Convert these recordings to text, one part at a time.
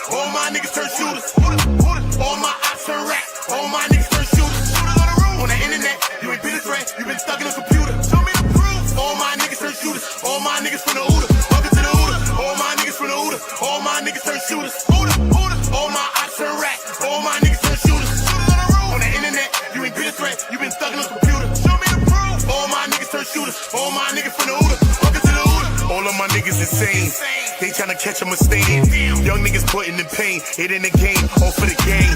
All my niggas turn shooters. All my ops turn rats. All my niggas turn shooters. On the internet, you ain't been a threat. You been stuck in a computer. Show me the proof. All my niggas turn shooters. All my niggas from the Ooda. Welcome to the Ooda. All my niggas from the Ooda. All my niggas turn shooters. All my ops turn rats. All my niggas turn shooters. On the internet, you ain't been a threat. You been stuck in a computer. Show me the proof. All my niggas turn shooters. All my niggas from the Ooda. Welcome to the Ooda. All of my niggas insane. They tryna catch a mistake. Young niggas putting in pain. It in the game, all for the game.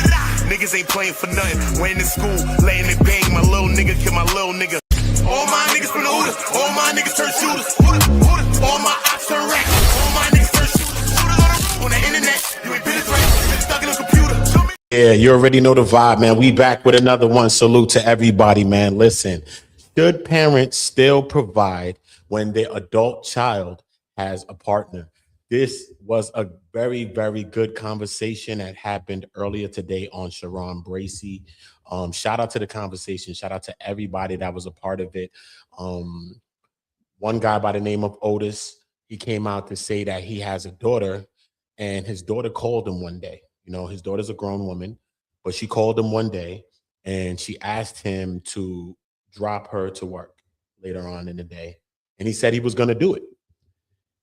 Niggas ain't playing for nothing. Went in school, laying it bang. My little nigga kill my little nigga. All my niggas from the Ooda. All my niggas turn shooters. All my ops turn racks. All my niggas turn shooters. On the internet, you ain't been a threat. You been stuck in a computer. Yeah, you already know the vibe, man. We back with another one. Salute to everybody, man. Listen, should parents still provide when their adult child has a partner? This was a very, very good conversation that happened earlier today on Sharon Bracey. Shout out to the conversation. Shout out to everybody that was a part of it. One guy by the name of Otis, he came out to say that he has a daughter, and his daughter called him one day. You know, his daughter's a grown woman, but she called him one day, and she asked him to drop her to work later on in the day. And he said he was going to do it.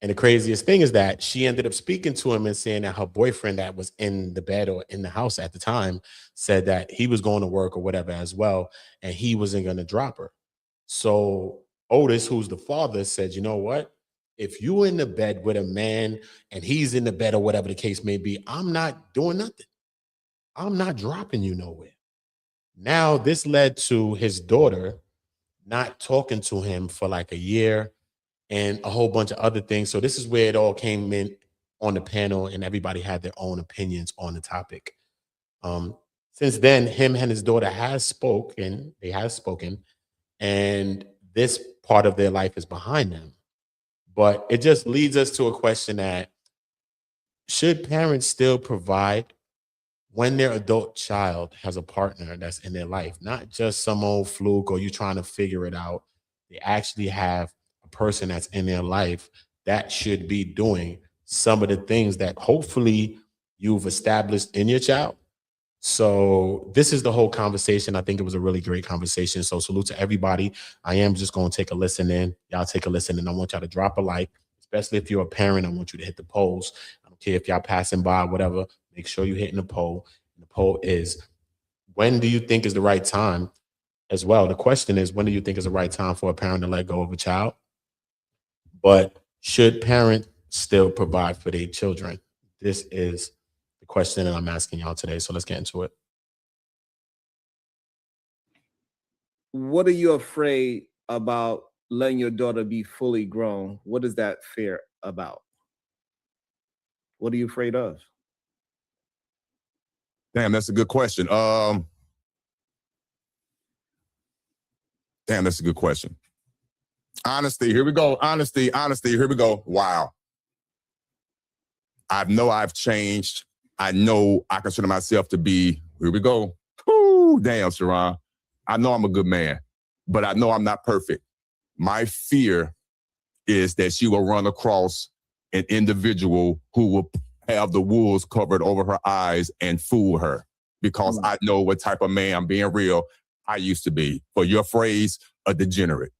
And the craziest thing is that she ended up speaking to him and saying that her boyfriend that was in the bed or in the house at the time said that he was going to work or whatever as well, and he wasn't going to drop her. So Otis, who's the father, said, you know what? If you in the bed with a man and he's in the bed or whatever the case may be, I'm not doing nothing. I'm not dropping you nowhere. Now, this led to his daughter not talking to him for like a year and a whole bunch of other things. So this is where it all came in on the panel, and everybody had their own opinions on the topic. Since then, him and his daughter has spoken, and this part of their life is behind them. But it just leads us to a question that should parents still provide when their adult child has a partner that's in their life, not just some old fluke or you trying to figure it out. They actually have a person that's in their life that should be doing some of the things that hopefully you've established in your child. So this is the whole conversation. I think it was a really great conversation. So salute to everybody. I am just going to take a listen in. Y'all take a listen, and I want y'all to drop a like, especially if you're a parent. I want you to hit the polls. I don't care if y'all passing by, whatever. Make sure you're hitting the poll. And the poll is, when do you think is the right time as well? The question is, when do you think is the right time for a parent to let go of a child? But should parents still provide for their children? This is the question that I'm asking y'all today. So let's get into it. What are you afraid about letting your daughter be fully grown? What is that fear about? What are you afraid of? Damn, that's a good question. Damn, that's a good question. Honesty, here we go. Honesty, here we go. Wow. I know I've changed. I know I consider myself to be, here we go. Ooh, damn, Sharon. I know I'm a good man, but I know I'm not perfect. My fear is that she will run across an individual who will have the wolves covered over her eyes and fool her, because I know what type of man, I'm being real, I used to be. For your phrase, a degenerate.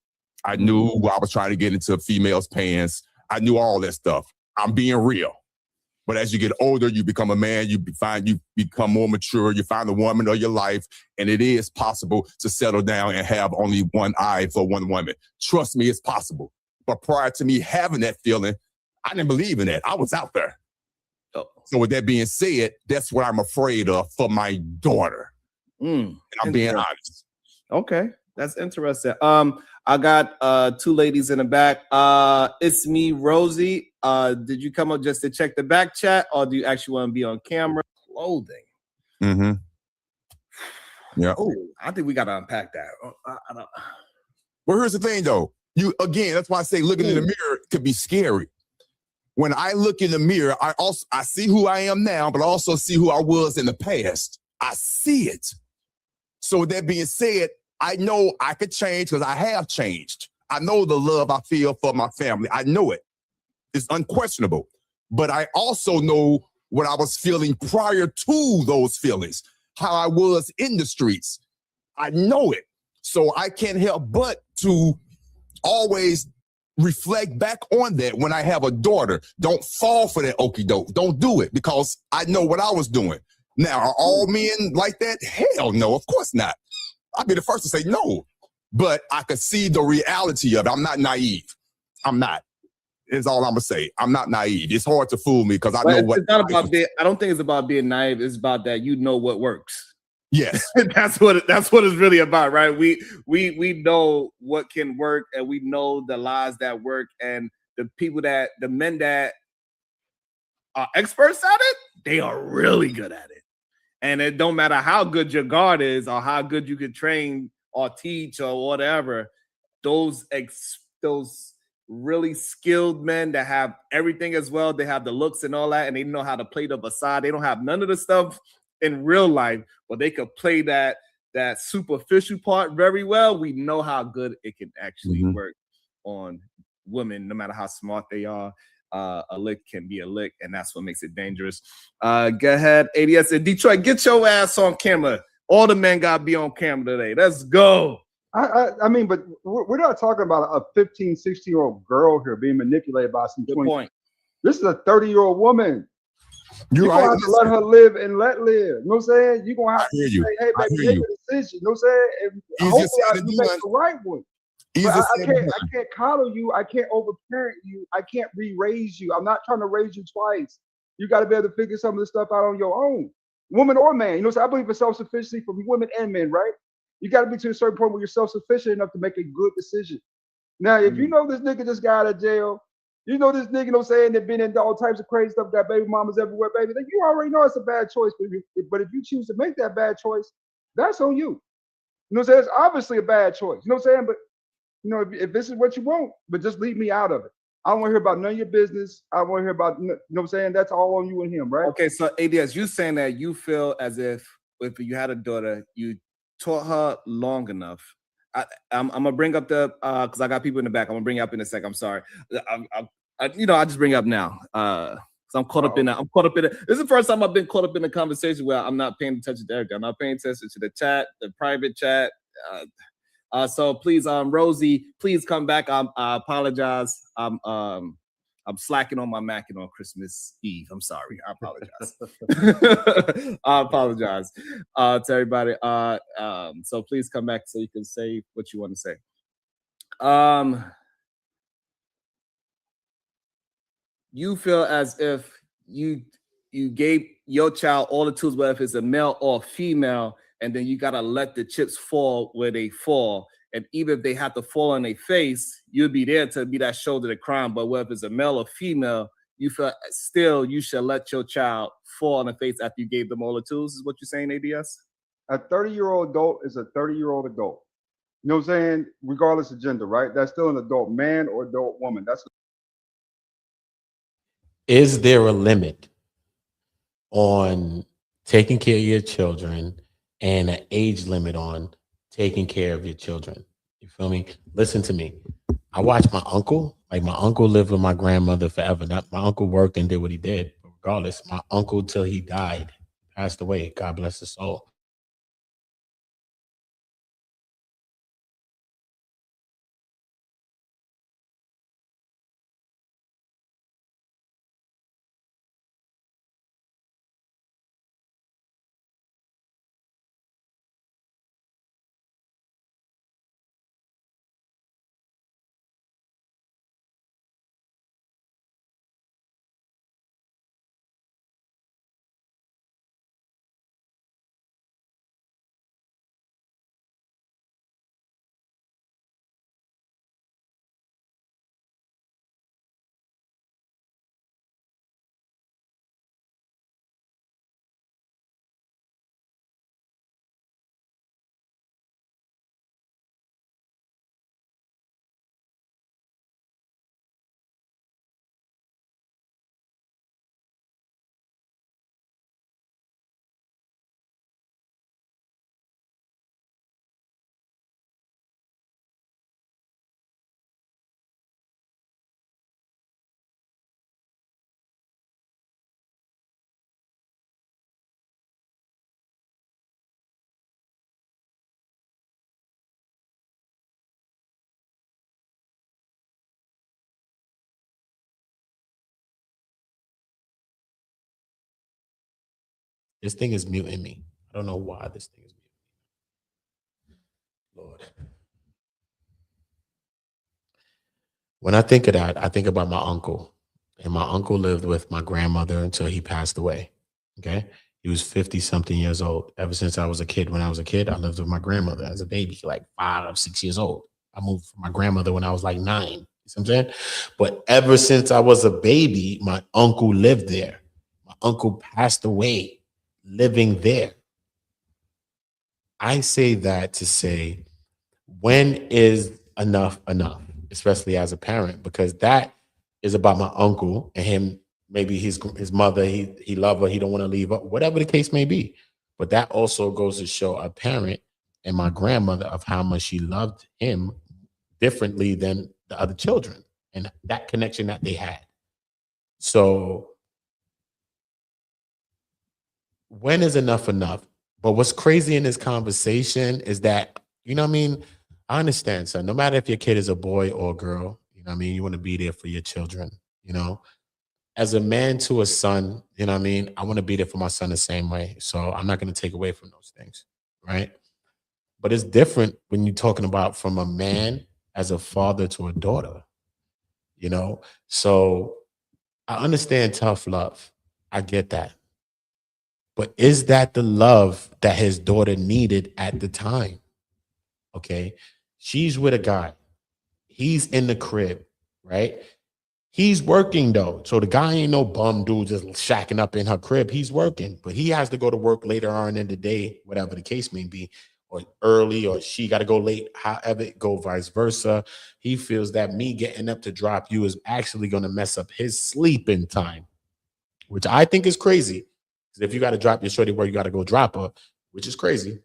I knew I was trying to get into females' pants. I knew all that stuff. I'm being real. But as you get older, you become a man, you become more mature, you find the woman of your life, and it is possible to settle down and have only one eye for one woman. Trust me, it's possible. But prior to me having that feeling, I didn't believe in that. I was out there. So with that being said, that's what I'm afraid of for my daughter. And I'm being honest. Okay, that's interesting. I got two ladies in the back. It's me, Rosie. Did you come up just to check the back chat, or do you actually want to be on camera? Clothing. Mm-hmm. Yeah. Oh, I think we got to unpack that. Well, here's the thing, though. That's why I say looking in the mirror could be scary. When I look in the mirror, I see who I am now, but I also see who I was in the past. I see it. So with that being said, I know I could change because I have changed. I know the love I feel for my family. I know it. It's unquestionable. But I also know what I was feeling prior to those feelings, how I was in the streets. I know it. So I can't help but to always reflect back on that when I have a daughter. Don't fall for that okie doke. Don't do it, because I know what I was doing. Now, are all men like that? Hell no, of course not. I'd be the first to say no. But I could see the reality of it. I'm not naive. I'm not. Is all I'm gonna say. I'm not naive. It's hard to fool me because I know what. It's not about being. I don't think it's about being naive. It's about that you know what works. Yes. That's what it's really about, right? We know what can work, and we know the lies that work, and the men that are experts at it, they are really good at it. And it don't matter how good your guard is or how good you can train or teach or whatever, those really skilled men that have everything as well, they have the looks and all that, and they know how to play the facade. They don't have none of the stuff in real life, but they could play that superficial part very well. We know how good it can actually work on women, no matter how smart they are. A lick can be a lick, and that's what makes it dangerous. Go ahead, ADS in Detroit, get your ass on camera. All the men gotta be on camera today. Let's go. I mean, but we're not talking about a 15, 16-year-old girl here being manipulated by some 20. Point. This is a 30-year-old woman. You're right. gonna have to let her live and let live. You know what I'm saying? You're gonna have to say, hey, baby, make a decision. You know what I'm saying? And hopefully you make the right one. But I can't coddle you. I can't overparent you. I can't re-raise you. I'm not trying to raise you twice. You got to be able to figure some of this stuff out on your own, woman or man. You know, so I believe in self-sufficiency for women and men, right? You got to be to a certain point where you're self-sufficient enough to make a good decision. Now, if you know this nigga just got out of jail, you know this nigga, you know, saying they've been into all types of crazy stuff, got baby mamas everywhere, baby, then you already know it's a bad choice. But if you choose to make that bad choice, that's on you. You know what I'm saying? It's obviously a bad choice. You know what I'm saying? But you know, if this is what you want, but just leave me out of it. I don't want to hear about none of your business. I want to hear about, you know what I'm saying? That's all on you and him, right? Okay, so ADS, you saying that you feel as if you had a daughter, you taught her long enough. I'm gonna bring up the because I got people in the back. I'm gonna bring you up in a sec. I'm sorry. I'll just bring it up now. So I'm caught up in it. This is the first time I've been caught up in a conversation where I'm not paying attention to everything. I'm not paying attention to the chat, the private chat. So please, Rosie, please come back. I apologize. I'm slacking on my Mac on Christmas Eve. I'm sorry. I apologize. I apologize to everybody. So please come back so you can say what you want to say. You feel as if you gave your child all the tools, whether if it's a male or female, and then you gotta let the chips fall where they fall. And even if they have to fall on their face, you'll be there to be that shoulder to cry on. But whether it's a male or female, you feel still you should let your child fall on the face after you gave them all the tools, is what you're saying, ADS? A 30-year-old adult is a 30-year-old adult. You know what I'm saying? Regardless of gender, right? That's still an adult man or adult woman. Is there a limit on taking care of your children and an age limit on taking care of your children? You feel me? Listen to me. I watched my uncle. Like, my uncle lived with my grandmother forever. My uncle worked and did what he did. But regardless, my uncle, till he died, passed away. God bless his soul. This thing is muting me. I don't know why this thing is muting me. Lord. When I think of that, I think about my uncle. And my uncle lived with my grandmother until he passed away. Okay. He was 50 something years old. Ever since I was a kid, when I was a kid, I lived with my grandmother as a baby, like 5, 6 years old. I moved from my grandmother when I was like 9. You see what I'm saying? But ever since I was a baby, my uncle lived there. My uncle passed away living there. I say that to say, when is enough enough, especially as a parent, because that is about my uncle and him. Maybe his mother, he love her, he don't want to leave her, whatever the case may be. But that also goes to show a parent and my grandmother of how much she loved him differently than the other children and that connection that they had. So when is enough enough? But what's crazy in this conversation is that, you know what I mean? I understand, son. No matter if your kid is a boy or a girl, you know what I mean? You want to be there for your children, you know? As a man to a son, you know what I mean? I want to be there for my son the same way. So I'm not going to take away from those things, right? But it's different when you're talking about from a man as a father to a daughter, you know? So I understand tough love. I get that. But is that the love that his daughter needed at the time? Okay. She's with a guy. He's in the crib, right? He's working though. So the guy ain't no bum dude just shacking up in her crib. He's working, but he has to go to work later on in the day, whatever the case may be, or early, or she got to go late, however it go, vice versa. He feels that me getting up to drop you is actually going to mess up his sleeping time, which I think is crazy. If you got to drop your shorty where you got to go drop her, which is crazy,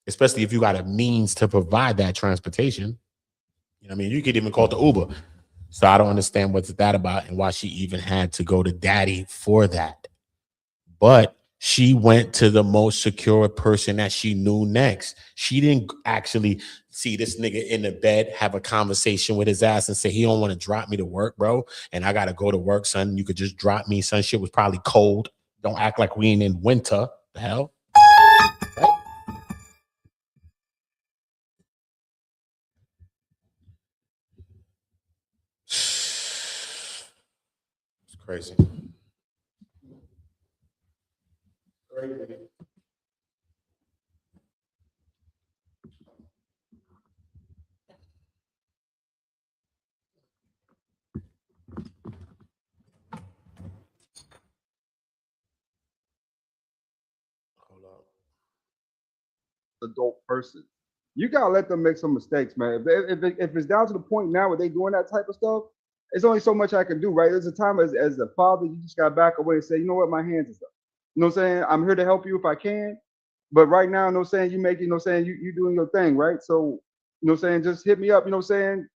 especially if you got a means to provide that transportation. You know what I mean? You could even call the Uber. So I don't understand what's that about and why she even had to go to daddy for that. But she went to the most secure person that she knew next. She didn't actually see this nigga in the bed, have a conversation with his ass and say, he don't want to drop me to work, bro. And I got to go to work, son. You could just drop me, son. Shit was probably cold. Don't act like we ain't in winter. The hell? Right? It's crazy. Crazy. Adult person. You gotta let them make some mistakes, man. If it's down to the point now where they doing that type of stuff, it's only so much I can do, right? There's a time as a father, you just gotta back away and say, you know what, my hands is up. You know what I'm saying? I'm here to help you if I can. But right now, you know what I'm saying, you make, you know what I'm saying, you doing your thing, right? So, you know what I'm saying, just hit me up, you know what I'm saying?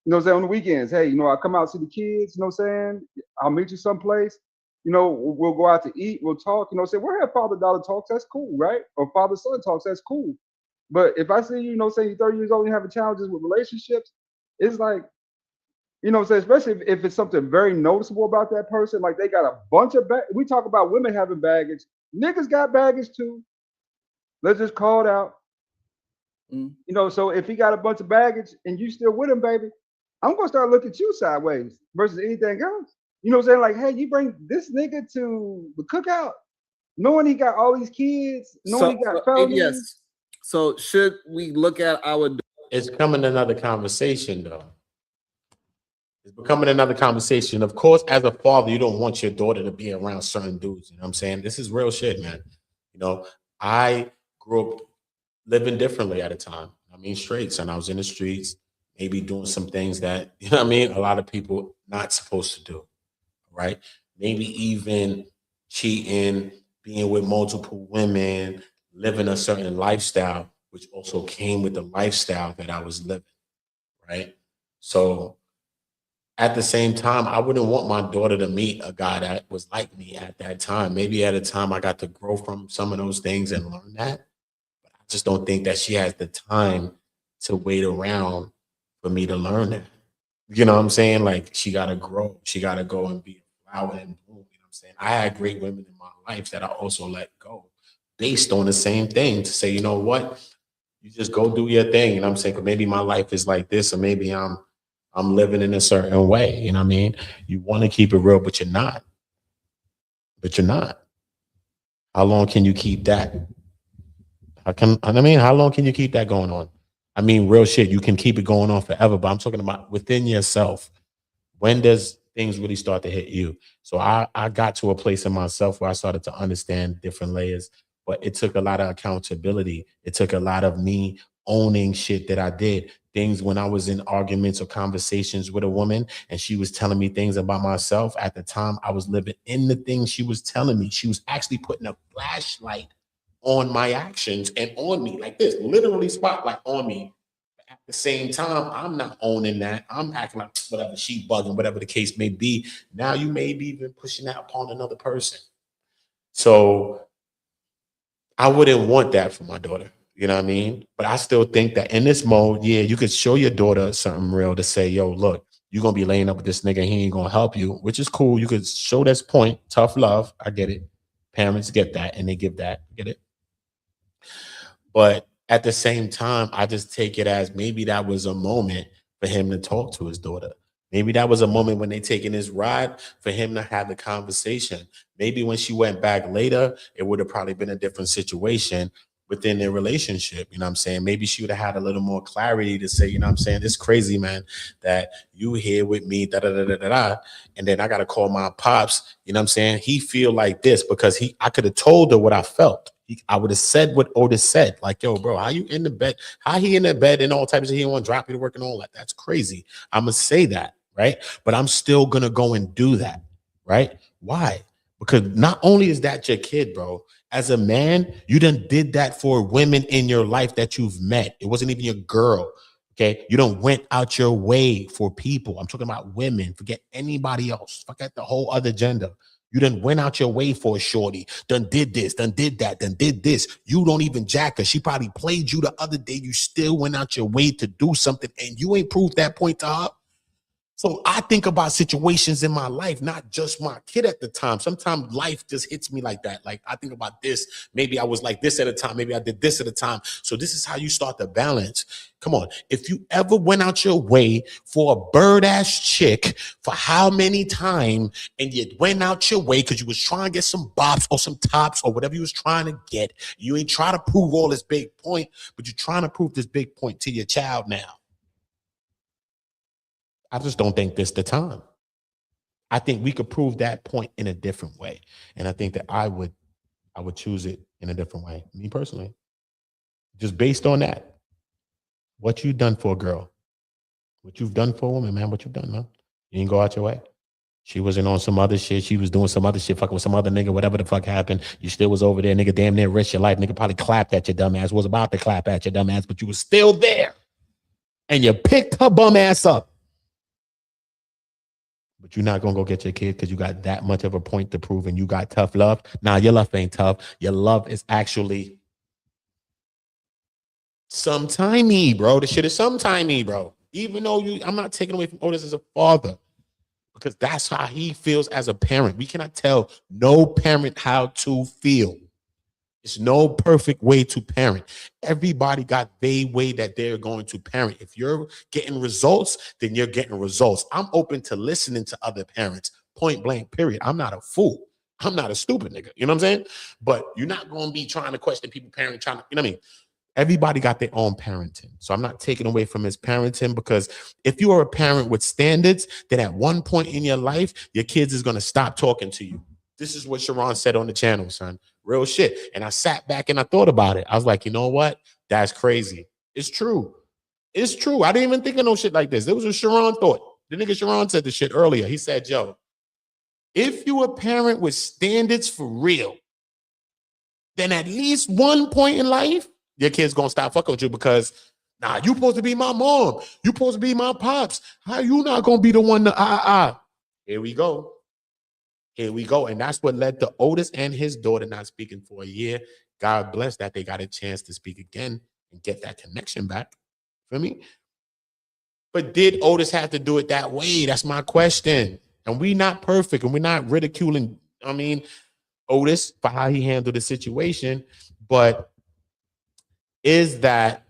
You know what I'm saying, on the weekends. Hey, you know, I'll come out, see the kids, you know what I'm saying? I'll meet you someplace. You know, we'll go out to eat, we'll talk, you know what I'm saying? We'll have father-daughter talks, that's cool, right? Or father-son talks, that's cool. But if I see you, you know, say you're 30 years old and you're having challenges with relationships, it's like, you know, say especially if it's something very noticeable about that person, like they got a bunch of we talk about women having baggage, niggas got baggage too. Let's just call it out. You know, so if he got a bunch of baggage and you still with him, baby, I'm gonna start looking at you sideways versus anything else. You know what I'm saying? Like, hey, you bring this nigga to the cookout, knowing he got all these kids, knowing he got felonies. Yes. So should we look at our? It's becoming another conversation, though. It's becoming another conversation. Of course, as a father, you don't want your daughter to be around certain dudes. You know what I'm saying? This is real shit, man. You know, I grew up living differently at a time. I mean, straight, son. I was in the streets, maybe doing some things that, you know what I mean, a lot of people not supposed to do, right? Maybe even cheating, being with multiple women, living a certain lifestyle, which also came with the lifestyle that I was living, right? So at the same time, I wouldn't want my daughter to meet a guy that was like me at that time. Maybe at a time I got to grow from some of those things and learn that. But I just don't think that she has the time to wait around for me to learn that. You know what I'm saying? Like she gotta grow. She gotta go and be a flower and bloom. You know what I'm saying? I had great women in my life that I also let go based on the same thing to say, you know what? You just go do your thing. You know what I'm saying? 'Cause maybe my life is like this, or maybe I'm living in a certain way. You know what I mean? You want to keep it real, but you're not. But you're not. How long can you keep that? How long can you keep that going on? I mean, real shit, you can keep it going on forever, but I'm talking about within yourself. When does things really start to hit you? So I got to a place in myself where I started to understand different layers, but it took a lot of accountability. It took a lot of me owning shit that I did. Things when I was in arguments or conversations with a woman and she was telling me things about myself. At the time, I was living in the things she was telling me. She was actually putting a flashlight on my actions and on me like this, literally spotlight on me. At the same time, I'm not owning that. I'm acting like whatever, she bugging, whatever the case may be. Now you may be even pushing that upon another person. So I wouldn't want that for my daughter. You know what I mean? But I still think that in this mode, yeah, you could show your daughter something real to say, yo, look, you're gonna be laying up with this nigga, he ain't gonna help you, which is cool. You could show this point, tough love. I get it. Parents get that and they give that, get it. But at the same time, I just take it as maybe that was a moment for him to talk to his daughter. Maybe that was a moment when they taking his ride for him to have the conversation. Maybe when she went back later, it would have probably been a different situation within their relationship. You know what I'm saying? Maybe she would have had a little more clarity to say, you know what I'm saying? It's crazy, man, that you here with me, da da da da da da. And then I gotta call my pops, you know what I'm saying? He feel like this because I could have told her what I felt. I would have said what Otis said, like, yo, bro, how you in the bed? How he in the bed and all types of he want to drop you to work and all that. That's crazy. I'm gonna say that, right? But I'm still gonna go and do that, right? Why? Because not only is that your kid, bro, as a man, you done did that for women in your life that you've met. It wasn't even your girl. Okay. You don't went out your way for people. I'm talking about women. Forget anybody else. Forget the whole other gender. You done went out your way for a shorty, done did this, done did that, done did this. You don't even jack her. She probably played you the other day. You still went out your way to do something and you ain't proved that point to her. So I think about situations in my life, not just my kid at the time. Sometimes life just hits me like that. Like I think about this. Maybe I was like this at a time. Maybe I did this at a time. So this is how you start to balance. Come on. If you ever went out your way for a bird ass chick for how many times and you went out your way because you was trying to get some bops or some tops or whatever you was trying to get, you ain't trying to prove all this big point, but you're trying to prove this big point to your child now. I just don't think this the time. I think we could prove that point in a different way. And I think that I would choose it in a different way. Me personally. Just based on that. What you done for a girl. What you've done for a woman, man. What you've done, man. You didn't go out your way. She wasn't on some other shit. She was doing some other shit, fucking with some other nigga, whatever the fuck happened. You still was over there, nigga, damn near risked your life. Nigga probably clapped at your dumb ass, was about to clap at your dumb ass, but you was still there. And you picked her bum ass up. But you're not going to go get your kid because you got that much of a point to prove and you got tough love. Nah, your love ain't tough. Your love is actually sometimey, bro. The shit is sometimey, bro. Even though I'm not taking away from Otis as a father because that's how he feels as a parent. We cannot tell no parent how to feel. It's no perfect way to parent. Everybody got their way that they're going to parent. If you're getting results, then you're getting results. I'm open to listening to other parents, point blank, period. I'm not a fool. I'm not a stupid nigga. You know what I'm saying? But you're not going to be trying to question people parenting, trying to, you know what I mean? Everybody got their own parenting. So I'm not taking away from his parenting because if you are a parent with standards, then at one point in your life, your kids is going to stop talking to you. This is what Sharon said on the channel, son. Real shit. And I sat back and I thought about it. I was like, you know what? That's crazy. It's true. It's true. I didn't even think of no shit like this. It was what Sharon thought. The nigga Sharon said the shit earlier. He said, yo, if you a parent with standards for real, then at least one point in life, your kid's gonna stop fucking with you because, nah, you supposed to be my mom. You supposed to be my pops. How you not gonna be the one to Here we go. Here we go. And that's what led to Otis and his daughter not speaking for a year. God bless that they got a chance to speak again and get that connection back. For me. But did Otis have to do it that way? That's my question. And we're not perfect and we're not ridiculing I mean, Otis for how he handled the situation, but is that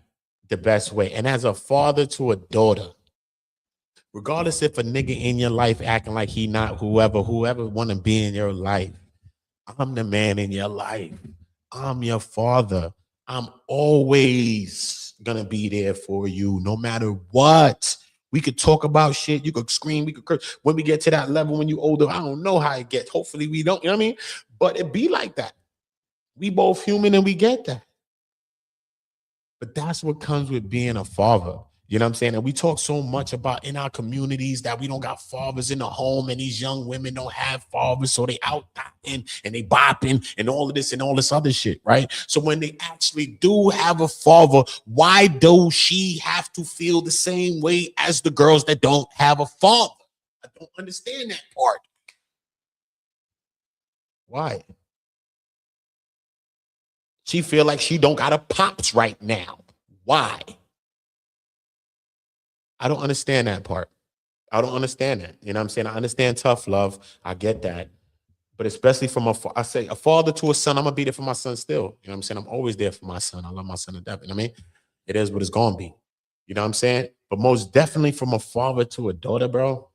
the best way? And as a father to a daughter, regardless if a nigga in your life acting like he not whoever want to be in your life, I'm the man in your life. I'm your father. I'm always gonna be there for you, no matter what. We could talk about shit. You could scream. We could curse. When we get to that level, when you older, I don't know how it gets. Hopefully, we don't. You know what I mean? But it be like that. We both human, and we get that. But that's what comes with being a father. You know what I'm saying? And we talk so much about in our communities that we don't got fathers in the home, and these young women don't have fathers, so they out and they bopping and all of this and all this other shit, right? So when they actually do have a father, why does she have to feel the same way as the girls that don't have a father? I don't understand that part. Why? She feel like she don't got a pops right now. Why? I don't understand that part. I don't understand that. You know what I'm saying? I understand tough love. I get that. But especially from I say a father to a son, I'm gonna be there for my son still. You know what I'm saying? I'm always there for my son. I love my son to death. You know what I mean? It is what it's gonna be. You know what I'm saying? But most definitely from a father to a daughter, bro.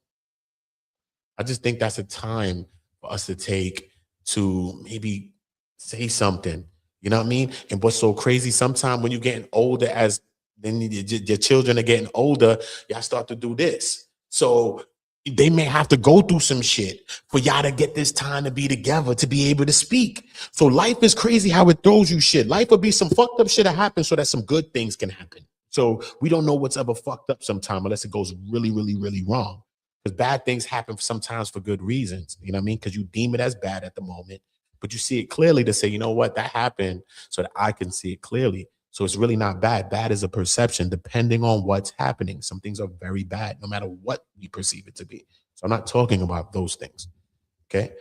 I just think that's a time for us to take to maybe say something. You know what I mean? And what's so crazy, sometimes when you're getting older, as then your children are getting older, y'all start to do this. So they may have to go through some shit for y'all to get this time to be together, to be able to speak. So life is crazy how it throws you shit. Life will be some fucked up shit that happens so that some good things can happen. So we don't know what's ever fucked up sometime unless it goes really, really, really wrong. Because bad things happen sometimes for good reasons. You know what I mean? Because you deem it as bad at the moment, but you see it clearly to say, you know what, that happened so that I can see it clearly. So it's really not bad. Bad is a perception depending on what's happening. Some things are very bad, no matter what we perceive it to be. So I'm not talking about those things. Okay.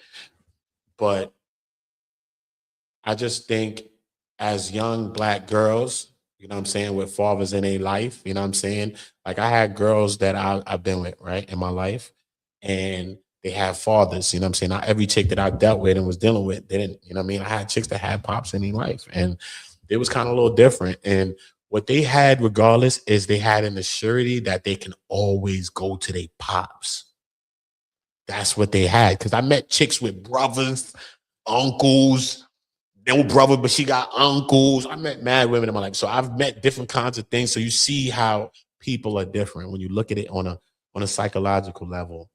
But I just think as young Black girls, you know what I'm saying, with fathers in a life, you know what I'm saying? Like I had girls that I've been with, right, in my life, and they have fathers, you know what I'm saying? Not every chick that I dealt with and was dealing with, they didn't, you know what I mean? I had chicks that had pops in their life, and it was kind of a little different. And what they had, regardless, is they had an assurity that they can always go to their pops. That's what they had. Because I met chicks with brothers, uncles, no brother, but she got uncles. I met mad women in my life. So I've met different kinds of things. So you see how people are different when you look at it on a psychological level.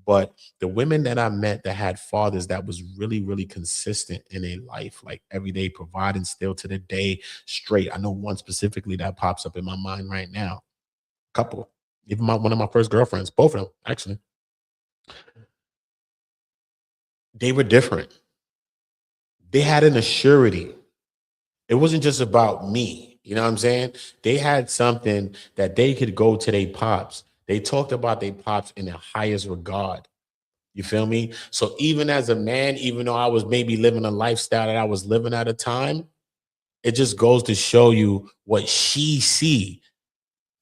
But the women that I met that had fathers that was really, really consistent in a life, like every day providing still to the day straight. I know one specifically that pops up in my mind right now. A couple. Even one of my first girlfriends, both of them, actually. They were different. They had an assurity. It wasn't just about me. You know what I'm saying? They had something that they could go to their pops. They talked about their pops in the highest regard. You feel me? So even as a man, even though I was maybe living a lifestyle that I was living at a time, it just goes to show you what she see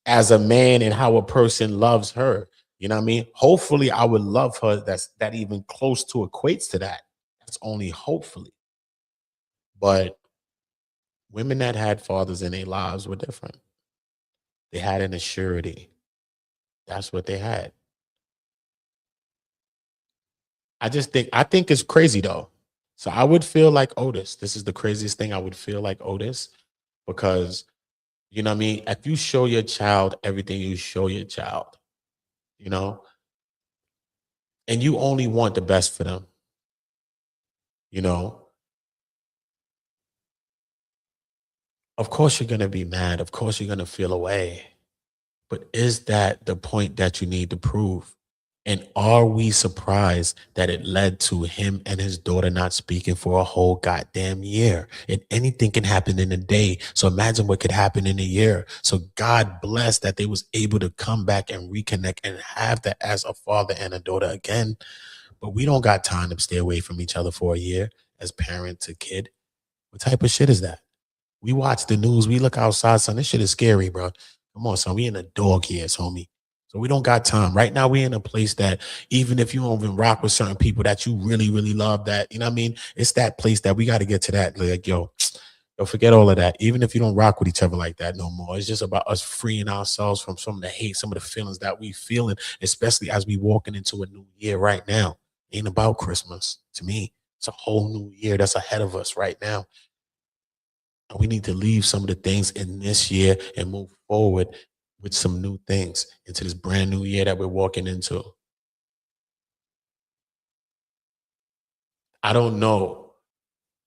as a man and how a person loves her. You know what I mean? Hopefully I would love her that even close to equates to that. That's only hopefully. But women that had fathers in their lives were different. They had an assurity. That's what they had. I think it's crazy though. So I would feel like Otis. This is the craziest thing. I would feel like Otis because, you know what I mean? If you show your child everything you show your child, you know, and you only want the best for them, you know, of course you're going to be mad. Of course you're going to feel away. But is that the point that you need to prove? And are we surprised that it led to him and his daughter not speaking for a whole goddamn year? And anything can happen in a day. So imagine what could happen in a year. So God bless that they was able to come back and reconnect and have that as a father and a daughter again. But we don't got time to stay away from each other for a year as parent to kid. What type of shit is that? We watch the news. We look outside, son. This shit is scary, bro. Come on, son. We in the dog years, homie. So we don't got time. Right now, we're in a place that even if you don't even rock with certain people that you really, really love, that, you know what I mean? It's that place that we got to get to that. Like, yo, forget all of that. Even if you don't rock with each other like that no more, it's just about us freeing ourselves from some of the hate, some of the feelings that we feeling, especially as we walking into a new year right now. Ain't about Christmas. To me, it's a whole new year that's ahead of us right now. And we need to leave some of the things in this year and move forward with some new things into this brand new year that we're walking into. I don't know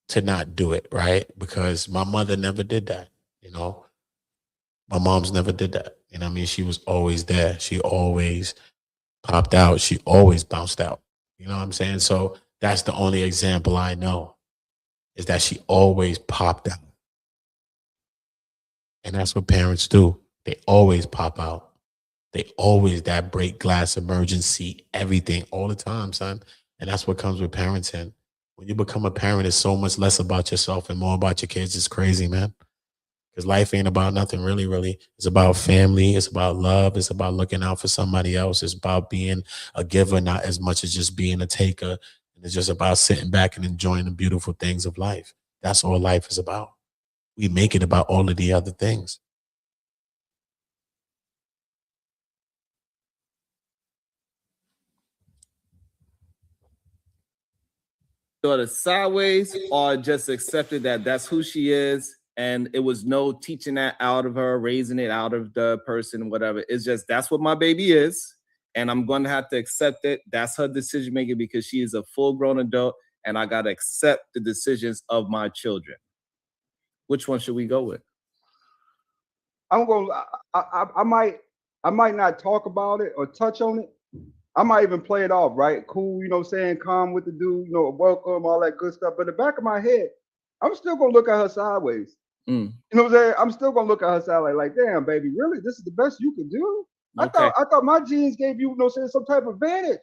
to not do it, right? Because my mother never did that, you know? My mom's never did that. You know what I mean? She was always there. She always popped out. She always bounced out. You know what I'm saying? So that's the only example I know, is that she always popped out. And that's what parents do. They always pop out. They always that break glass emergency, everything all the time, son. And that's what comes with parenting. When you become a parent, it's so much less about yourself and more about your kids. It's crazy, man. Because life ain't about nothing really, really. It's about family. It's about love. It's about looking out for somebody else. It's about being a giver, not as much as just being a taker. And it's just about sitting back and enjoying the beautiful things of life. That's all life is about. We make it about all of the other things. Daughter sideways, or just accepted that that's who she is, and it was no teaching that out of her, raising it out of the person, whatever. It's just that's what my baby is, and I'm going to have to accept it. That's her decision making because she is a full-grown adult, and I got to accept the decisions of my children. Which one should we go with? I'm going. I might not talk about it or touch on it. I might even play it off, right? Cool, you know what I'm saying? Calm with the dude, you know, welcome, all that good stuff. But in the back of my head, I'm still gonna look at her sideways. You know what I'm saying? I'm still gonna look at her sideways like, damn, baby, really? This is the best you can do? Okay. I thought my genes gave you, you know what I'm saying, some type of advantage.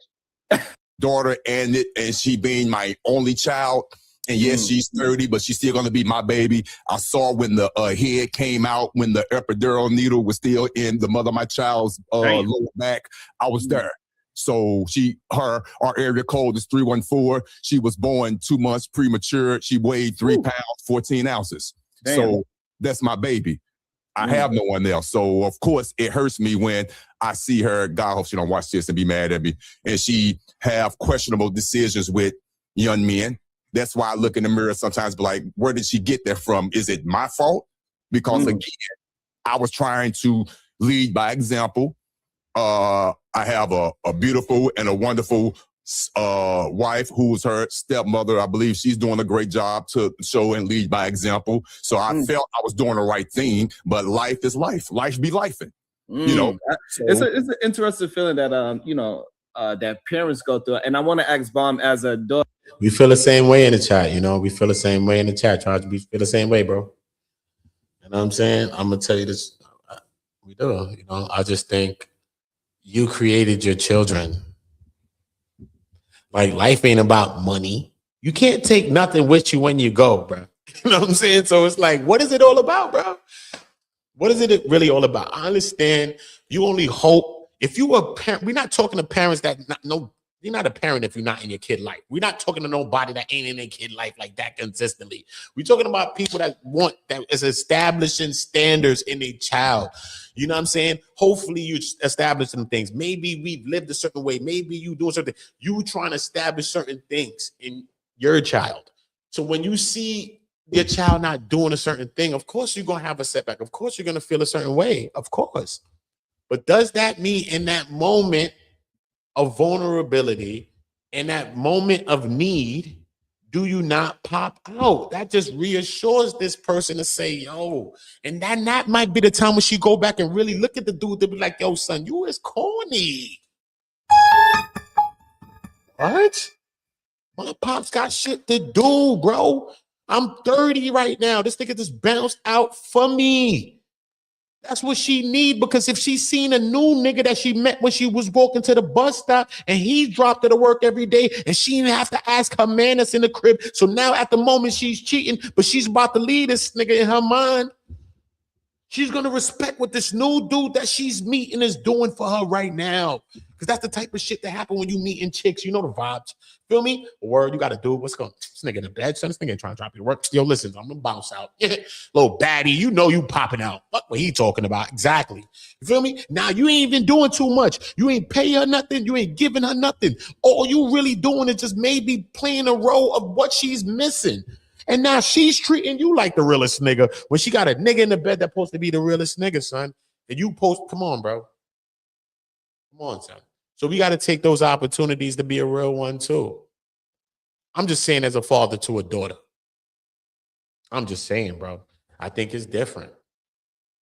Daughter, and she being my only child. And yes, she's 30, but she's still going to be my baby. I saw when the head came out, when the epidural needle was still in the mother of my child's lower back. I was there. So our area code is 314. She was born 2 months premature. She weighed 3 pounds, 14 ounces. Damn. So that's my baby. I have no one else. So, of course, it hurts me when I see her, God, I hope she don't watch this and be mad at me, and she have questionable decisions with young men. That's why I look in the mirror sometimes, be like, where did she get that from? Is it my fault? Because, again, I was trying to lead by example. I have a beautiful and a wonderful wife who's her stepmother. I believe she's doing a great job to show and lead by example. So I felt I was doing the right thing, but life is life. Life be lifing. You know, so, it's an interesting feeling that that parents go through. And I want to ask Bomb as a daughter. We feel the same way in the chat, you know. We feel the same way in the chat, Charge. We feel the same way, bro. You know what I'm saying? I'm gonna tell you this. We do, you know. I just think you created your children. Like, life ain't about money. You can't take nothing with you when you go, bro. You know what I'm saying? So it's like, what is it all about, bro? What is it really all about? I understand you only hope if you were a parent. We're not talking to parents that you're not a parent if you're not in your kid life. We're not talking to nobody that ain't in their kid life like that consistently. We're talking about people that is establishing standards in a child. You know what I'm saying? Hopefully you establish some things. Maybe we've lived a certain way. Maybe you do something. You trying to establish certain things in your child. So when you see your child not doing a certain thing, of course you're going to have a setback. Of course you're going to feel a certain way. Of course. But does that mean in that moment of vulnerability, in that moment of need, do you not pop out? That just reassures this person to say, yo, and then that might be the time when she go back and really look at the dude to be like, yo, son, you is corny. What? My pops got shit to do, bro. I'm 30 right now. This nigga just bounced out for me. That's what she need, because if she's seen a new nigga that she met when she was walking to the bus stop and he dropped her to work every day and she didn't have to ask her man that's in the crib. So now at the moment she's cheating, but she's about to leave this nigga in her mind. She's going to respect what this new dude that she's meeting is doing for her right now. Because that's the type of shit that happen when you meeting chicks. You know the vibes. Feel me? Word, you got to do. What's going on? This nigga in the bed, son. This nigga ain't trying to drop your work. Yo, listen, I'm going to bounce out. Little baddie, you know you popping out. What he talking about? Exactly. You feel me? Now, you ain't even doing too much. You ain't pay her nothing. You ain't giving her nothing. All you really doing is just maybe playing a role of what she's missing. And now she's treating you like the realest nigga when she got a nigga in the bed that's supposed to be the realest nigga, son. And you come on, bro. Come on, son. So we got to take those opportunities to be a real one, too. I'm just saying as a father to a daughter. I'm just saying, bro. I think it's different.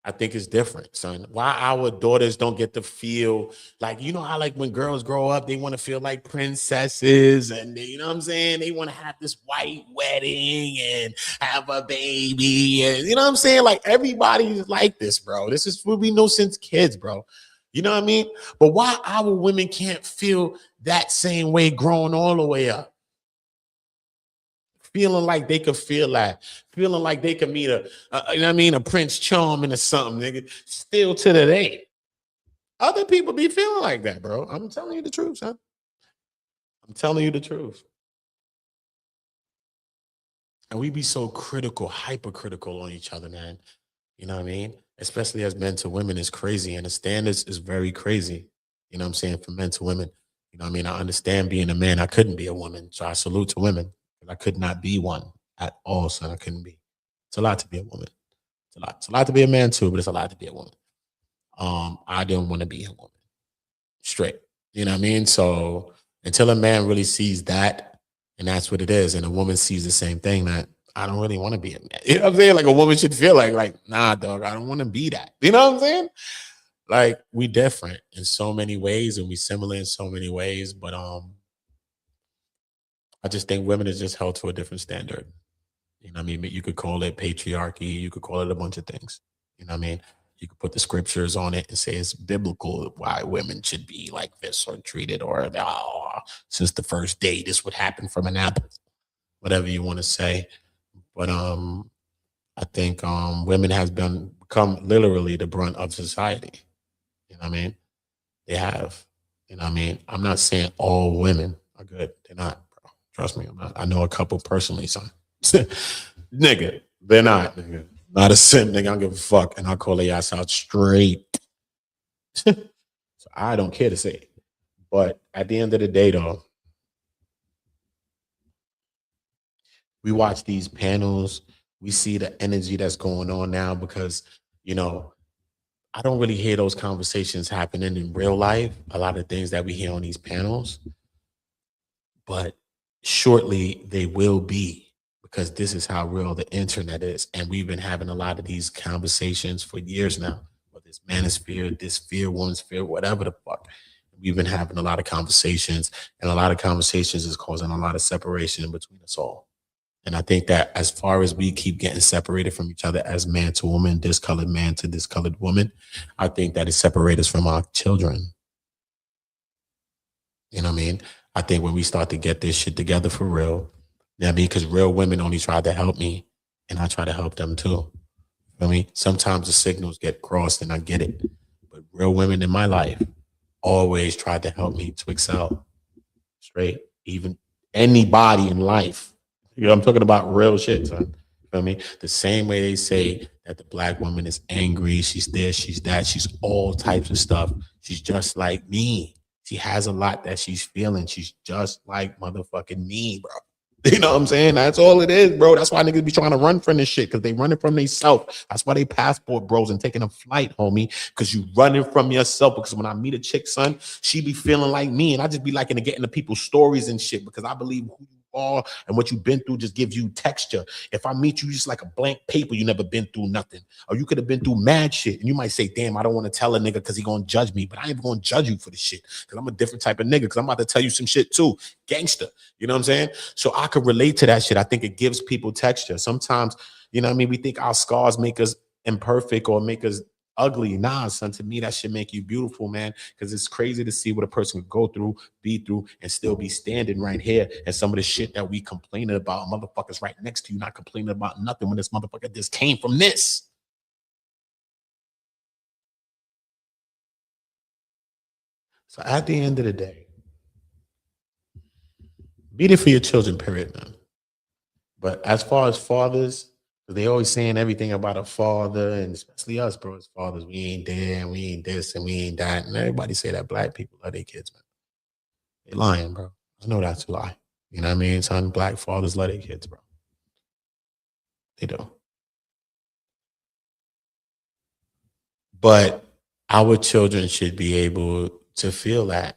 I think it's different, son. Why our daughters don't get to feel like, you know how like when girls grow up, they want to feel like princesses and they, you know what I'm saying? They want to have this white wedding and have a baby and you know what I'm saying? Like everybody's like this, bro. This is what we know since kids, bro. You know what I mean? But why our women can't feel that same way growing all the way up? Feeling like they could feel that, feeling like they could meet you know what I mean, a Prince Charming or something, nigga. Still to the day. Other people be feeling like that, bro. I'm telling you the truth, son. I'm telling you the truth. And we be so critical, hypercritical on each other, man. You know what I mean? Especially as men to women is crazy. And the standards is very crazy. You know what I'm saying? From men to women. You know what I mean? I understand being a man. I couldn't be a woman. So I salute to women. I could not be one at all, son. I couldn't be. It's a lot to be a woman. It's a lot. It's a lot to be a man too, but it's a lot to be a woman. I didn't want to be a woman. Straight. You know what I mean? So until a man really sees that, and that's what it is, and a woman sees the same thing, that I don't really want to be a man. You know what I'm saying? Like a woman should feel like, nah, dog, I don't want to be that. You know what I'm saying? Like we different in so many ways, and we similar in so many ways, but I just think women is just held to a different standard. You know what I mean? You could call it patriarchy. You could call it a bunch of things. You know what I mean? You could put the scriptures on it and say it's biblical why women should be like this or treated or since the first day this would happen from an apple, whatever you want to say. But I think women has become literally the brunt of society. You know what I mean? They have. You know what I mean? I'm not saying all women are good. They're not. Trust me, I'm not. I know a couple personally, son. Nigga, they're not. Nigga. Not a simp, nigga. I don't give a fuck. And I'll call their ass out straight. So I don't care to say it. But at the end of the day, though, we watch these panels. We see the energy that's going on now because, you know, I don't really hear those conversations happening in real life. A lot of things that we hear on these panels. But shortly they will be, because this is how real the internet is. And we've been having a lot of these conversations for years now. Whether it's manosphere, this sphere, woman's sphere, whatever the fuck. We've been having a lot of conversations, and a lot of conversations is causing a lot of separation in between us all. And I think that as far as we keep getting separated from each other as man to woman, discolored man to discolored woman, I think that it separates us from our children. You know what I mean? I think when we start to get this shit together for real, you know what I mean? Because real women only try to help me, and I try to help them too. You know what I mean? Sometimes the signals get crossed, and I get it. But real women in my life always tried to help me to excel. Straight. Even anybody in life. You know, I'm talking about real shit, son. You know what I mean? The same way they say that the black woman is angry, she's this, she's that, she's all types of stuff. She's just like me. She has a lot that she's feeling. She's just like motherfucking me, bro. You know what I'm saying? That's all it is, bro. That's why niggas be trying to run from this shit, because they running from themselves. That's why they passport bros and taking a flight, homie, because you running from yourself. Because when I meet a chick, son, she be feeling like me, and I just be liking to get into people's stories and shit, because I believe who you are and what you've been through just gives you texture. If I meet you just like a blank paper, you never been through nothing. Or you could have been through mad shit, and you might say, damn, I don't want to tell a nigga because he gonna judge me, but I ain't gonna judge you for the shit, because I'm a different type of nigga, because I'm about to tell you some shit too. Gangster. You know what I'm saying? So I could relate to that shit. I think it gives people texture. Sometimes, you know what I mean, we think our scars make us imperfect or make us ugly. Nah, son, to me, that should make you beautiful, man, because it's crazy to see what a person could go through, be through, and still be standing right here. And some of the shit that we complaining about, motherfuckers right next to you not complaining about nothing when this motherfucker just came from this. So at the end of the day, be there for your children, period, man. But as far as fathers, they always saying everything about a father, and especially us, bro, as fathers, we ain't there, and we ain't this, and we ain't that. And everybody say that black people love their kids, man. They lying, bro. I know that's a lie. You know what I mean? Son, black fathers love their kids, bro. They do. But our children should be able to feel that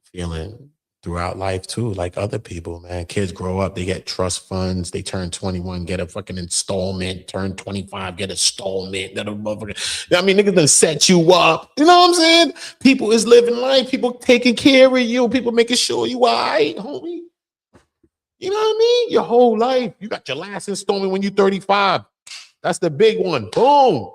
feeling throughout life too, like other people, man. Kids grow up, they get trust funds, they turn 21, get a fucking installment, turn 25, get installment. That a motherfucker. I mean, niggas done set you up. You know what I'm saying? People is living life, people taking care of you, people making sure you all right, homie. You know what I mean? Your whole life. You got your last installment when you're 35. That's the big one. Boom.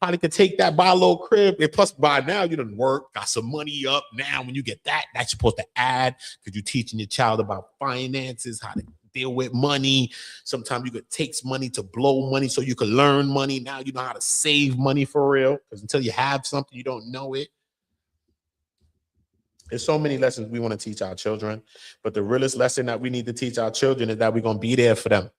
Probably could take that, buy a little crib. And plus, by now, you done work, got some money up. Now, when you get that, that's supposed to add because you're teaching your child about finances, how to deal with money. Sometimes you could take money to blow money so you can learn money. Now you know how to save money for real. Because until you have something, you don't know it. There's so many lessons we want to teach our children. But the realest lesson that we need to teach our children is that we're going to be there for them.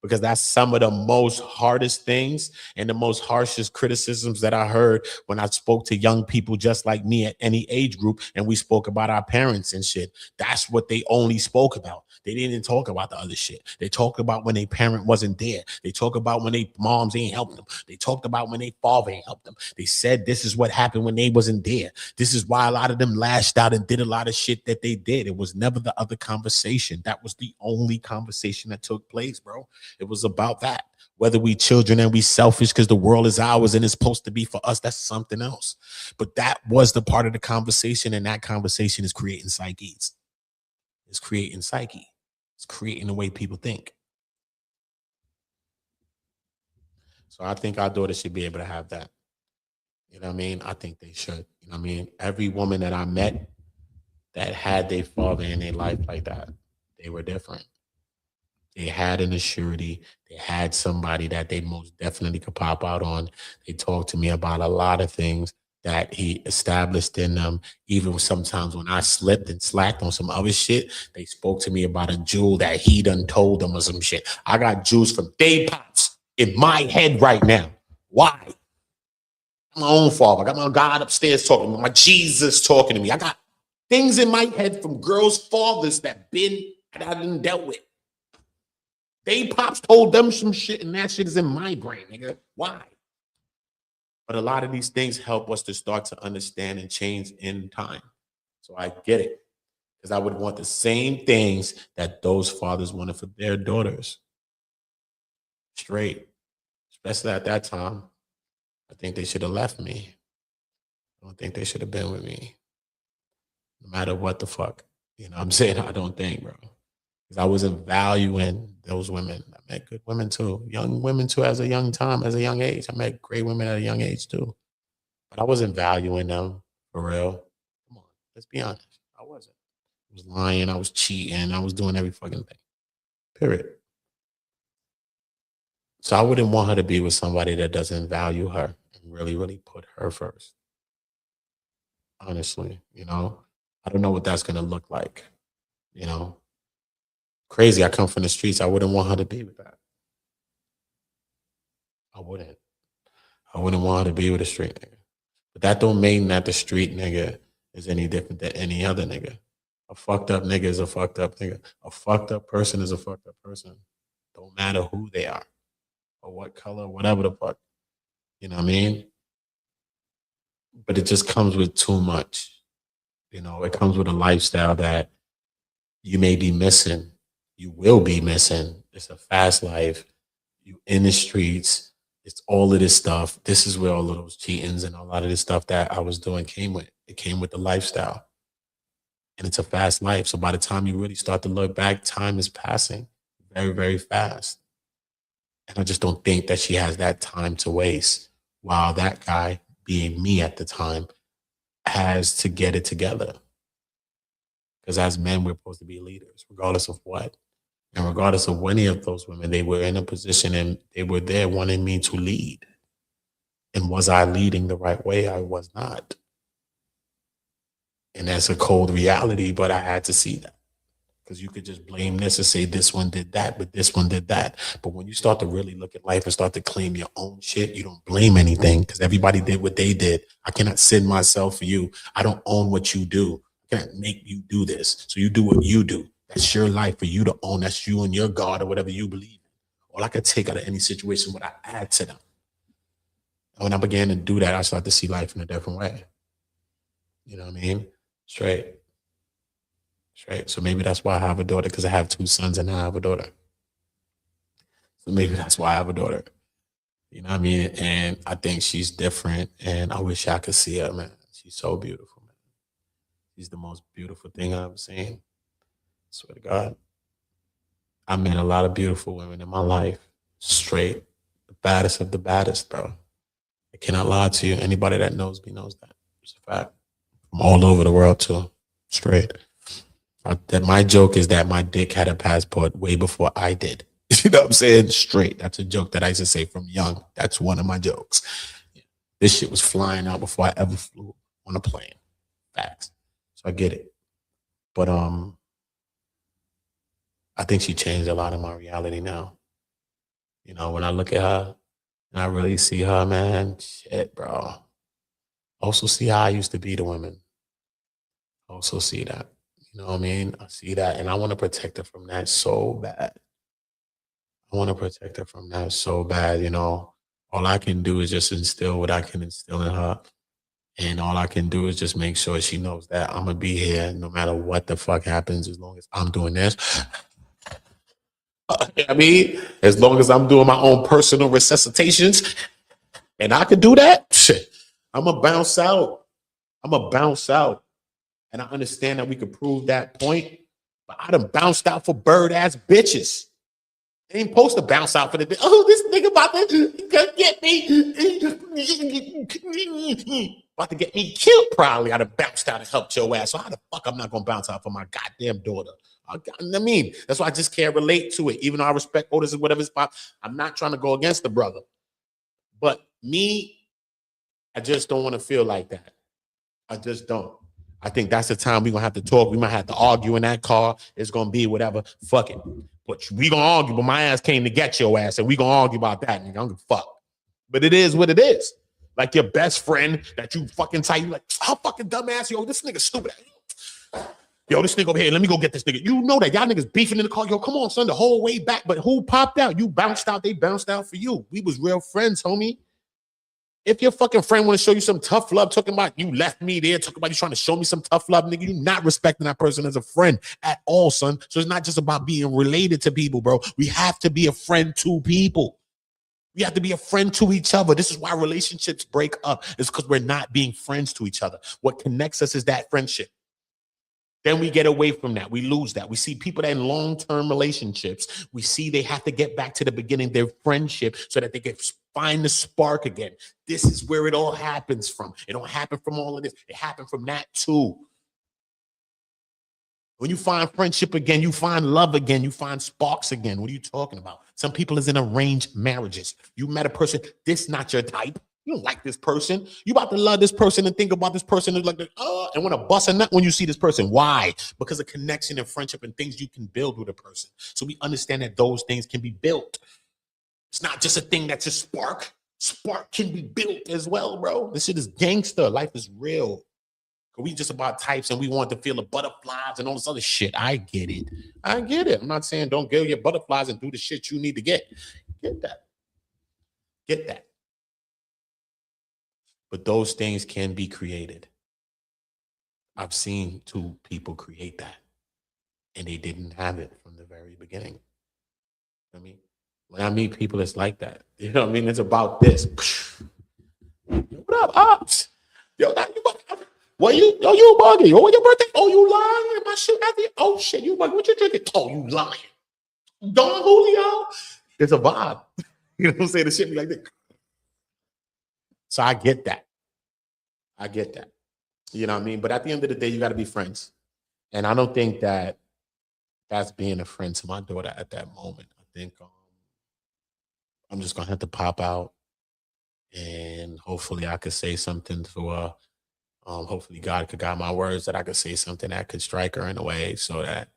Because that's some of the most hardest things and the most harshest criticisms that I heard when I spoke to young people just like me at any age group, and we spoke about our parents and shit. That's what they only spoke about. They didn't talk about the other shit. They talked about when their parent wasn't there. They talk about when their moms ain't helped them. They talked about when their father ain't helped them. They said this is what happened when they wasn't there. This is why a lot of them lashed out and did a lot of shit that they did. It was never the other conversation. That was the only conversation that took place, bro. It was about that. Whether we children and we selfish because the world is ours and it's supposed to be for us, that's something else. But that was the part of the conversation, and that conversation is creating psyches. It's creating psyche. It's creating the way people think. So I think our daughters should be able to have that. You know what I mean? I think they should. You know what I mean? Every woman that I met that had their father in their life like that, they were different. They had an assurity. They had somebody that they most definitely could pop out on. They talked to me about a lot of things that he established in them. Even sometimes when I slipped and slacked on some other shit, they spoke to me about a jewel that he done told them or some shit. I got jewels from day pops in my head right now. Why? My own father. I got my God upstairs talking to me. My Jesus talking to me. I got things in my head from girls' fathers that I done dealt with. They pops told them some shit, and that shit is in my brain, nigga. Why? But a lot of these things help us to start to understand and change in time. So I get it. Because I would want the same things that those fathers wanted for their daughters. Straight. Especially at that time. I think they should have left me. I don't think they should have been with me. No matter what the fuck. You know what I'm saying? I don't think, bro. I wasn't valuing those women. I met good women too, young women too, as a young age. I met great women at a young age too. But I wasn't valuing them for real. Come on, let's be honest. I wasn't. I was lying, I was cheating, I was doing every fucking thing. Period. So I wouldn't want her to be with somebody that doesn't value her and really, really put her first. Honestly, you know, I don't know what that's gonna look like, you know. Crazy. I come from the streets. I wouldn't want her to be with that. I wouldn't. I wouldn't want her to be with a street nigga. But that don't mean that the street nigga is any different than any other nigga. A fucked up nigga is a fucked up nigga. A fucked up person is a fucked up person. Don't matter who they are or what color, whatever the fuck. You know what I mean? But it just comes with too much. You know, it comes with a lifestyle that you may be missing. You will be missing. It's a fast life. You in the streets. It's all of this stuff. This is where all of those cheatings and a lot of this stuff that I was doing came with. It came with the lifestyle. And it's a fast life. So by the time you really start to look back, time is passing very, very fast. And I just don't think that she has that time to waste while that guy, being me at the time, has to get it together. Because as men, we're supposed to be leaders, regardless of what. And regardless of any of those women, they were in a position and they were there wanting me to lead. And was I leading the right way? I was not. And that's a cold reality, but I had to see that. Because you could just blame this and say this one did that, but this one did that. But when you start to really look at life and start to claim your own shit, you don't blame anything because everybody did what they did. I cannot sin myself for you. I don't own what you do. I can't make you do this. So you do what you do. That's your life for you to own. That's you and your God or whatever you believe in. All I could take out of any situation, what I add to them. And when I began to do that, I started to see life in a different way. You know what I mean? Straight. So maybe that's why I have a daughter, because I have 2 sons and I have a daughter. So maybe that's why I have a daughter. You know what I mean? And I think she's different, and I wish I could see her, man. She's so beautiful, man. She's the most beautiful thing I've ever seen. I swear to God. I met a lot of beautiful women in my life. Straight. The baddest of the baddest, bro. I cannot lie to you. Anybody that knows me knows that. It's a fact. From all over the world, too. Straight. That my joke is that my dick had a passport way before I did. You know what I'm saying? Straight. That's a joke that I used to say from young. That's one of my jokes. This shit was flying out before I ever flew on a plane. Facts. So I get it. But I think she changed a lot of my reality now. You know, when I look at her and I really see her, man, shit, bro. Also see how I used to be to women. Also see that. You know what I mean? I see that, and I want to protect her from that so bad. I want to protect her from that so bad, you know. All I can do is just instill what I can instill in her. And all I can do is just make sure she knows that I'm going to be here no matter what the fuck happens, as long as I'm doing this. I mean, as long as I'm doing my own personal resuscitations and I can do that, shit, I'm going to bounce out. I'm going to bounce out. And I understand that we could prove that point, but I done bounced out for bird-ass bitches. They ain't supposed to bounce out for the oh, this nigga about to get me. About to get me killed, probably. I'd have bounced out and helped your ass. So how the fuck I'm not going to bounce out for my goddamn daughter? I mean, that's why I just can't relate to it. Even though I respect Otis and whatever spot, I'm not trying to go against the brother. But me, I just don't want to feel like that. I just don't. I think that's the time we're going to have to talk. We might have to argue in that car. It's going to be whatever. Fuck it. But we going to argue, but my ass came to get your ass, and we going to argue about that. Nigga. I don't give a fuck. But it is what it is. Like your best friend that you fucking tell you, like, how fucking dumbass, yo, this nigga stupid. Yo, this nigga over here, let me go get this nigga. You know that y'all niggas beefing in the car. Yo, come on, son, the whole way back. But who popped out? You bounced out. They bounced out for you. We was real friends, homie. If your fucking friend want to show you some tough love, talking about you left me there, talking about you trying to show me some tough love, nigga, you not respecting that person as a friend at all, son. So it's not just about being related to people, bro. We have to be a friend to people. We have to be a friend to each other. This is why relationships break up. It's because we're not being friends to each other. What connects us is that friendship. Then we get away from that. We lose that. We see people that in long-term relationships, we see they have to get back to the beginning, their friendship, so that they can find the spark again. This is where it all happens from. It don't happen from all of this. It happened from that too. When you find friendship again, you find love again, you find sparks again. What are you talking about? Some people is in arranged marriages. You met a person, this not your type. You don't like this person. You about to love this person and think about this person and like, and want to bust a nut when you see this person. Why? Because of connection and friendship and things you can build with a person. So we understand that those things can be built. It's not just a thing that's a spark. Spark can be built as well, bro. This shit is gangster. Life is real. We just about types and we want to feel the butterflies and all this other shit. I get it. I get it. I'm not saying don't get your butterflies and do the shit you need to get. Get that. Get that. But those things can be created. I've seen 2 people create that, and they didn't have it from the very beginning. I mean, when I meet people, it's like that. You know what I mean? It's about this. What up, Ops? Yo, what you bugging? Oh, your birthday? Oh, you lying? My shit out there? Oh, shit, you bugging? What you drinking? Oh, you lying? Don Julio? It's a vibe. You know what I'm saying? The shit be like this. So I get that. I get that. You know what I mean? But at the end of the day, you got to be friends. And I don't think that that's being a friend to my daughter at that moment. I think I'm just going to have to pop out and hopefully I could say something to her Hopefully God could guide my words, that I could say something that could strike her in a way so that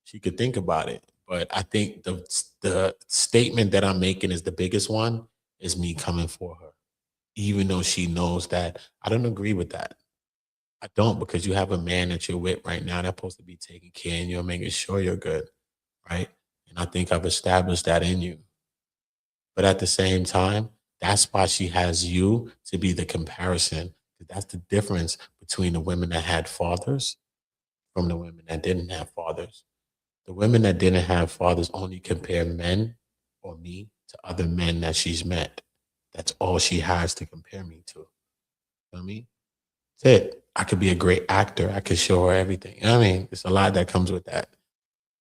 she could think about it. But I think the statement that I'm making is the biggest one, is me coming for her. Even though she knows that I don't agree with that. I don't, because you have a man that you're with right now that's supposed to be taking care of you and making sure you're good, right? And I think I've established that in you. But at the same time, that's why she has you to be the comparison. That's the difference between the women that had fathers from the women that didn't have fathers. The women that didn't have fathers only compare men or me to other men that she's met. That's all she has to compare me to. You know what I mean? That's it. I could be a great actor. I could show her everything. You know what I mean? There's a lot that comes with that.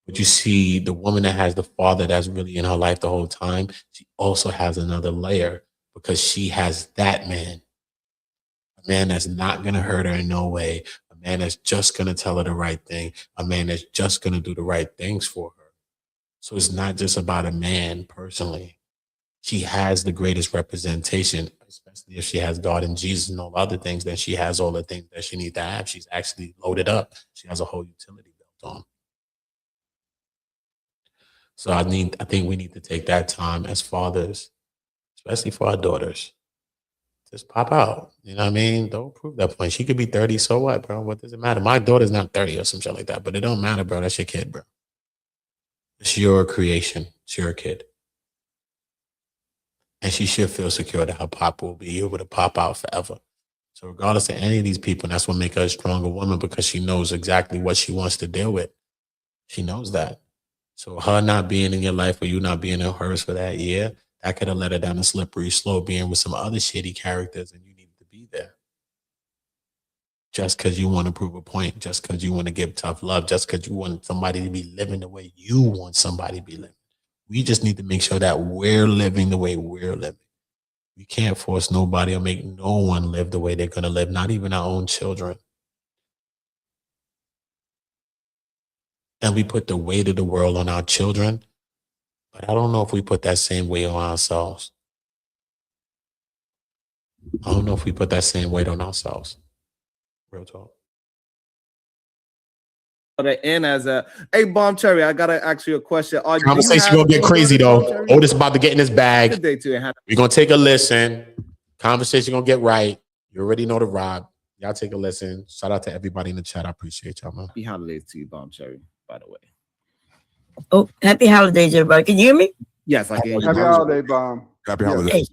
But you see, the woman that has the father that's really in her life the whole time, she also has another layer, because she has that man. A man that's not going to hurt her in no way. A man that's just going to tell her the right thing. A man that's just going to do the right things for her. So it's not just about a man personally. She has the greatest representation, especially if she has God and Jesus and all other things. Then she has all the things that she needs to have. She's actually loaded up. She has a whole utility belt on. So I think we need to take that time as fathers, especially for our daughters. Just pop out. You know what I mean? Don't prove that point. She could be 30, so what, bro? What does it matter? My daughter's not 30 or some shit like that, but it don't matter, bro. That's your kid, bro. It's your creation. It's your kid. And she should feel secure that her pop will be able to pop out forever. So regardless of any of these people, that's what makes her a stronger woman, because she knows exactly what she wants to deal with. She knows that. So her not being in your life or you not being in hers for that year, that could have led her down a slippery slope, being with some other shitty characters, and you needed to be there. Just because you want to prove a point, just because you want to give tough love, just because you want somebody to be living the way you want somebody to be living. We just need to make sure that we're living the way we're living. We can't force nobody or make no one live the way they're going to live, not even our own children. And we put the weight of the world on our children, but I don't know if we put that same weight on ourselves. I don't know if we put that same weight on ourselves. Real talk. In as a Bomb Cherry, I gotta ask you a question. Conversation gonna get crazy though. Otis about to get in his bag. Good day to you. We're gonna take a listen. Conversation gonna get right. You already know the vibe. Y'all take a listen. Shout out to everybody in the chat. I appreciate y'all, man. Happy holidays to you, Bomb Cherry, by the way. Oh, happy holidays, everybody. Can you hear me? Yes, I can hear you. Happy holiday, Bomb. Happy holidays. Hey.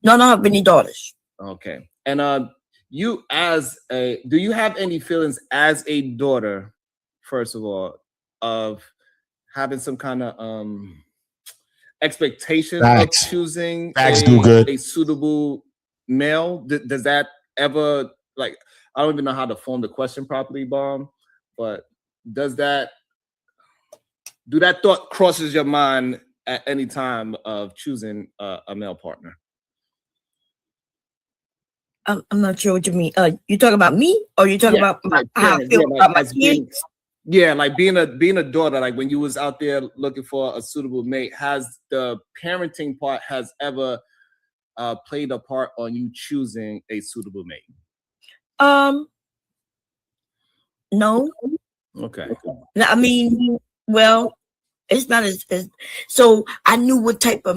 No, I don't have any daughters. Okay. And you do you have any feelings as a daughter, first of all, of having some kind of expectation of choosing a suitable male? Does that ever, like, I don't even know how to form the question properly, Bomb, but do that thought crosses your mind at any time of choosing a male partner? I'm not sure what you mean. You talking about me, or you talking about how I feel about my kids? Like being a daughter, like when you was out there looking for a suitable mate, has the parenting part ever played a part on you choosing a suitable mate? No. Okay. I mean, well, it's not as so I knew what type of